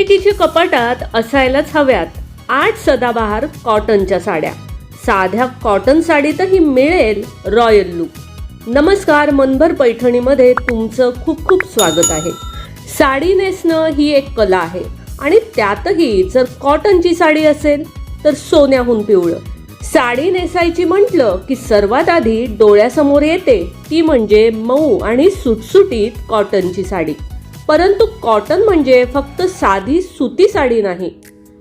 प्रत्येकीच्या कपाटात असायलाच हव्यात 8 सदाबहार कॉटनच्या साड्या. साध्या कॉटन साडीतही मिळेल रॉयल लुक. नमस्कार, मनभर पैठणीमध्ये तुमचं खूप खूप स्वागत आहे. साडी नेसणं ही एक कला आहे आणि त्यातही जर कॉटनची साडी असेल तर सोन्याहून पिवळं. साडी नेसायची म्हटलं की सर्वात आधी डोळ्यासमोर येते ती म्हणजे मऊ आणि सुटसुटीत कॉटनची साडी. परंतु कॉटन म्हणजे फक्त साधी सुती साडी नाही.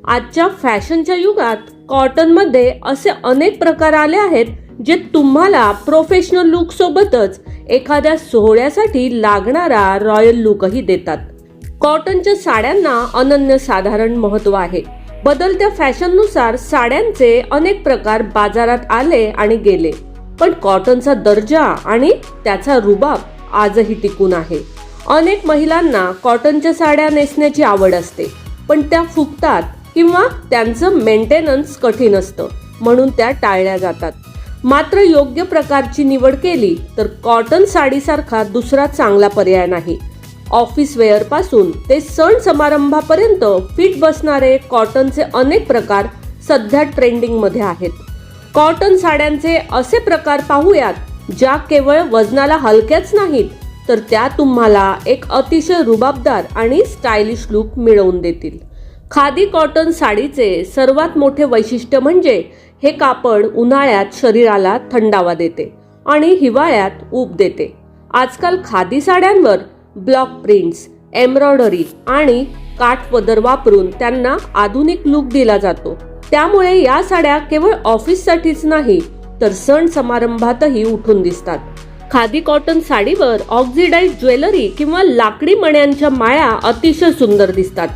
आजच्या फॅशनच्या युगात कॉटनमध्ये असे अनेक प्रकार आले आहेत जे तुम्हाला प्रोफेशनल लुक सोबतच एखाद्या सोहळ्यासाठी लागणारा रॉयल लुकही देतात. कॉटनच्या साड्यांना अनन्यसाधारण महत्त्व आहे. बदलत्या फॅशननुसार साड्यांचे अनेक प्रकार बाजारात आले आणि गेले, पण कॉटनचा दर्जा आणि त्याचा रुबाब आजही टिकून आहे. अनेक महिलांना कॉटनच्या साड्या नेसण्याची आवड असते, पण त्या फुगतात किंवा त्यांचं मेंटेनन्स कठीण असतं, म्हणून त्या टाळल्या जातात. मात्र योग्य प्रकारची निवड केली तर कॉटन साडीसारखा दुसरा चांगला पर्याय नाही. ऑफिस वेअर पासून ते सण समारंभापर्यंत फिट बसणारे कॉटनचे अनेक प्रकार सध्या ट्रेंडिंग मध्ये आहेत. कॉटन साड्यांचे असे प्रकार पाहूयात ज्या केवळ वजनाला हलक्याच नाहीत, तर त्या तुम्हाला एक अतिशय रुबाबदार आणि स्टायलिश लुक मिळवून देतील. खादी कॉटन साडीचे सर्वात मोठे वैशिष्ट्य म्हणजे हे कापड उन्हाळ्यात शरीराला थंडावा देते आणि हिवाळ्यात ऊब देते. आजकाल खादी साड्यांवर ब्लॉक प्रिंट्स, एम्ब्रॉयडरी आणि काठपदर वापरून त्यांना आधुनिक लुक दिला जातो. त्यामुळे या साड्या केवळ ऑफिससाठीच नाही तर सण समारंभातही उठून दिसतात. खादी कॉटन साडीवर ऑक्सिडाइज ज्वेलरी किंवा लाकडी मण्यांच्या माळा अतिशय सुंदर दिसतात.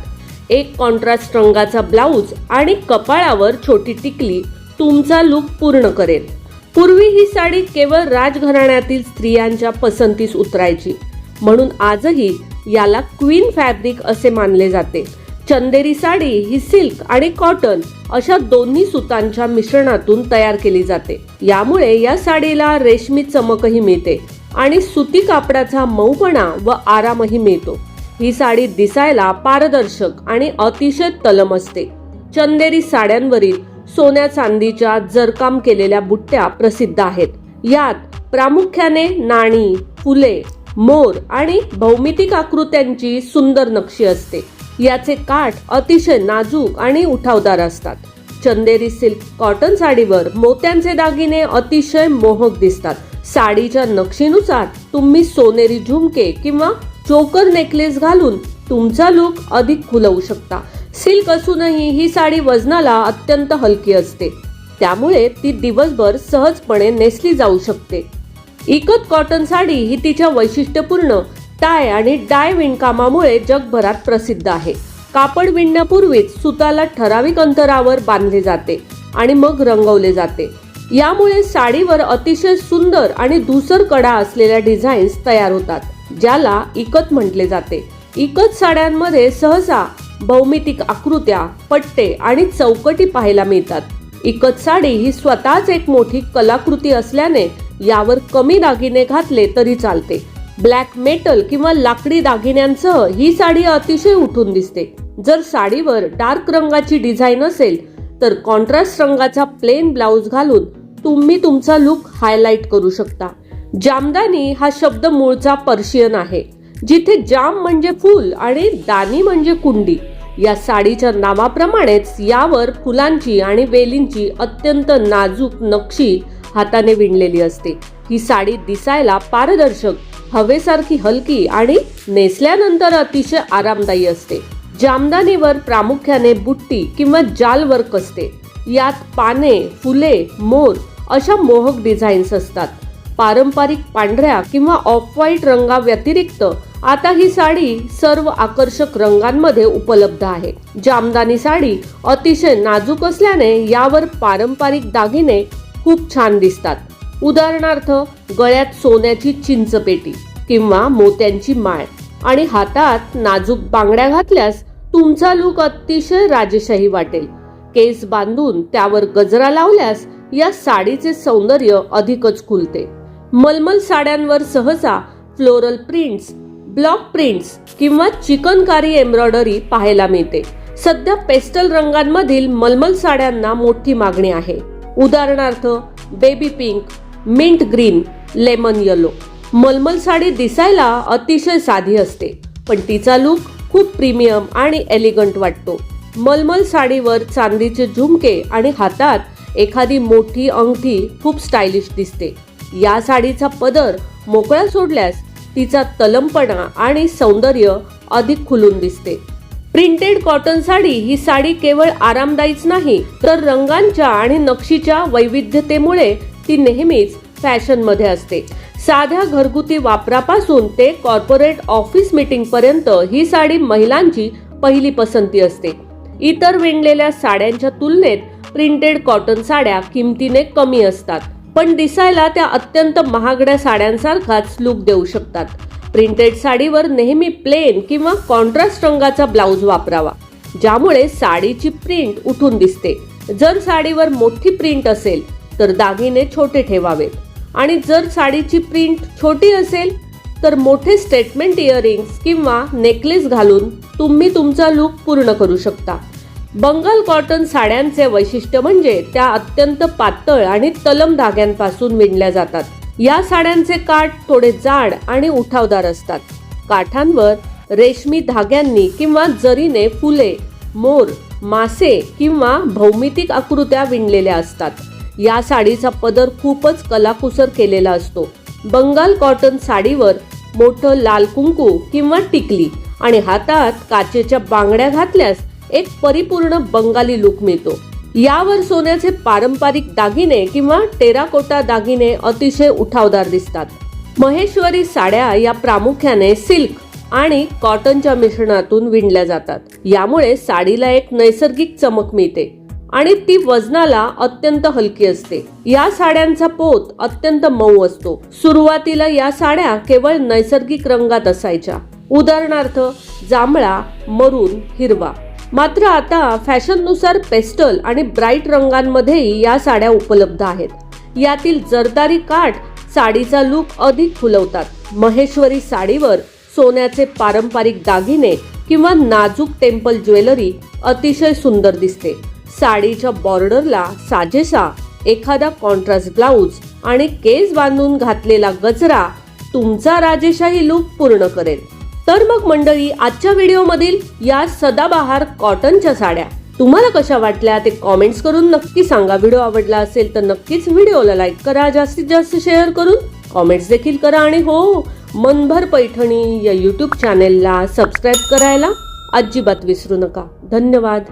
एक कॉन्ट्रास्ट रंगाचा ब्लाउज आणि कपाळावर छोटी टिकली तुमचा लुक पूर्ण करेल. पूर्वी ही साडी केवळ राजघराण्यातील स्त्रियांच्या पसंतीस उतरायची, म्हणून आजही याला क्वीन फॅब्रिक असे मानले जाते. चंदेरी साडी ही सिल्क आणि कॉटन अशा दोन्ही सुतांच्या मिश्रणातून तयार केली जाते. यामुळे या साडीला रेशमी चमकही मिळते आणि सुती कापडाचा मऊपणा व आरामही मिळतो. ही साडी दिसायला पारदर्शक आणि अतिशय तलम असते. चंदेरी साड्यांवरील सोन्या चांदीच्या जरकाम केलेल्या बुट्ट्या प्रसिद्ध आहेत. यात प्रामुख्याने नाणी, फुले, मोर आणि भौमितिक आकृत्यांची सुंदर नक्षी असते. याचे काठ अतिशय नाजूक आणि उठावदार असतात. चंदेरी सिल्क कॉटन साडीवर मोत्यांचे दागिने अतिशय मोहक दिसतात. साडीच्या नक्षीनुसार तुम्ही सोनेरी झुमके किंवा चोकर नेकलेस घालून तुमचा लुक अधिक खुलवू शकता. सिल्क असूनही ही साडी वजनाला अत्यंत हलकी असते, त्यामुळे ती दिवसभर सहजपणे नेसली जाऊ शकते. इकत कॉटन साडी ही तिच्या वैशिष्ट्यपूर्ण टाय आणि डाय विणकामामुळे जगभरात प्रसिद्ध आहे. कापड विणण्यापूर्वीच सुताला ठराविक अंतरावर बांधले जाते आणि मग रंगवले जाते. यामुळे साडीवर अतिशय सुंदर आणि धूसर कडा असलेल्या डिझाईन्स तयार होतात, ज्याला इकत म्हटले जाते. इकत साड्यांमध्ये सहसा भौमितिक आकृत्या, पट्टे आणि चौकटी पाहायला मिळतात. इकत साडी ही स्वतःच एक मोठी कलाकृती असल्याने यावर कमी दागिने घातले तरी चालते. ब्लॅक मेटल किंवा लाकडी दागिन्यांसह ही साडी अतिशय उठून दिसते. जर साडीवर डार्क रंगाची डिझाईन असेल तर कॉन्ट्रास्ट रंगाचा प्लेन ब्लाउज घालून तुम्ही तुमचा लुक हायलाइट करू शकता. जामदानी हा शब्द मूळचा पर्शियन आहे, जिथे जाम म्हणजे फूल आणि दानी म्हणजे कुंडी. या साडीच्या नावाप्रमाणेच यावर फुलांची आणि वेलींची अत्यंत नाजूक नक्षी हाताने विणलेली असते. ही साडी दिसायला पारदर्शक, हवेसारखी हलकी आणि नेसल्यानंतर अतिशय आरामदायी असते. जामदानीवर प्रामुख्याने बुट्टी किंवा जाल वर्क असते. यात पाने, फुले, मोर अशा मोहक डिझाईन्स असतात. पारंपरिक पांढऱ्या किंवा ऑफ व्हाईट रंगाव्यतिरिक्त आता ही साडी सर्व आकर्षक रंगांमध्ये उपलब्ध आहे. जामदानी साडी अतिशय नाजूक असल्याने यावर पारंपरिक दागिने खूप छान दिसतात. उदाहरणार्थ गळ्यात सोन्याची चिंचपेटी किंवा मोत्यांची माळ आणि हातात नाजूक बांगड्या घातल्यास तुमचा लुक अतिशय राजेशाही वाटेल. केस बांधून त्यावर गजरा लावल्यास या साडीचे सौंदर्य अधिकच खुलते. मलमल साड्यांवर सहसा फ्लोरल प्रिंट्स, ब्लॉक प्रिंट्स किंवा चिकनकारी एम्ब्रॉयडरी पाहायला मिळते. सध्या पेस्टल रंगांमधील मलमल साड्यांना मोठी मागणी आहे. उदाहरणार्थ baby pink, mint green, lemon yellow. मलमल साडी दिसायला अतिशय साधी असते, पण तिचा लुक खूप प्रीमियम आणि एलिगंट वाटतो. मलमल साडीवर चांदीचे झुमके आणि हातात एखादी मोठी अंगठी खूप स्टायलिश दिसते. या साडीचा पदर मोकळा सोडल्यास तिचा तलमपणा आणि सौंदर्य अधिक खुलून दिसते. प्रिंटेड कॉटन साडी ही साडी केवळ आरामदायीच नाही, तर रंगांच्या आणि नक्षीच्या वैविध्यतेमुळे ती नेहमीच फॅशनमध्ये असते. साध्या घरगुती वापरापासून ते कॉर्पोरेट ऑफिस मीटिंग पर्यंत ही साडी महिलांची पहिली पसंती असते. इतर विणलेल्या साड्यांच्या तुलनेत प्रिंटेड कॉटन साड्या किमतीने कमी असतात, पण दिसायला त्या अत्यंत महागड्या साड्यांसारखाच लुक देऊ शकतात. प्रिंटेड साडीवर नेहमी प्लेन किंवा कॉन्ट्रास्ट रंगाचा ब्लाउज वापरावा, ज्यामुळे साडीची प्रिंट उठून दिसते. जर साडीवर मोठी प्रिंट असेल तर दागिने छोटे ठेवावेत, आणि जर साडीची प्रिंट छोटी असेल तर मोठे स्टेटमेंट इयरिंग्स किंवा नेकलेस घालून तुम्ही तुमचा लुक पूर्ण करू शकता. बंगाल कॉटन साड्यांचे वैशिष्ट्य म्हणजे त्या अत्यंत पातळ आणि तलम धाग्यांपासून विणल्या जातात. या साड्यांचे काठ थोडे जाड आणि उठावदार असतात. काठांवर रेशमी धाग्यांनी किंवा जरीने फुले, मोर, मासे किंवा भौमितिक आकृत्या विणलेल्या असतात. या साडीचा पदर खूपच कलाकुसर केलेला असतो. बंगाल कॉटन साडीवर मोठं लाल कुंकू किंवा टिकली आणि हातात काचेच्या बांगड्या घातल्यास एक परिपूर्ण बंगाली लुक मिळतो. यावर सोन्याचे पारंपरिक दागिने किंवा टेराकोटा दागिने अतिशय उठावदार दिसतात. महेश्वरी साड्या या प्रामुख्याने सिल्क आणि कॉटनच्या मिश्रणातून विणल्या जातात. यामुळे साडीला एक नैसर्गिक चमक मिळते आणि ती वजनाला अत्यंत हलकी असते. या साड्यांचा पोत अत्यंत मऊ असतो. सुरुवातीला या साड्या केवळ नैसर्गिक रंगात असायच्या, उदाहरणार्थ जांभळा, मरून, हिरवा. मात्र आता फॅशननुसार पेस्टल आणि ब्राईट रंगांमध्येही या साड्या उपलब्ध आहेत. यातील जरदारी काठ साडीचा लुक अधिक खुलवतात. महेश्वरी साडीवर सोन्याचे पारंपरिक दागिने किंवा नाजूक टेम्पल ज्वेलरी अतिशय सुंदर दिसते. साडीच्या बॉर्डरला साजेसा एखादा कॉन्ट्रास्ट ब्लाउज आणि केस बांधून घातलेला गजरा तुमचा राजेशाही लुक पूर्ण करेल. तर मग मंडळी, आजच्या व्हिडिओमधील या सदाबहार कॉटनच्या साड्या तुम्हाला कशा वाटल्या ते कॉमेंट्स करून नक्की सांगा. व्हिडिओ आवडला असेल तर नक्कीच व्हिडिओला लाईक करा, जास्तीत जास्त शेअर करून कॉमेंट्स देखील करा, आणि हो, मनभर पैठणी या यूट्यूब चॅनेलला सबस्क्राईब करायला अजिबात विसरू नका. धन्यवाद.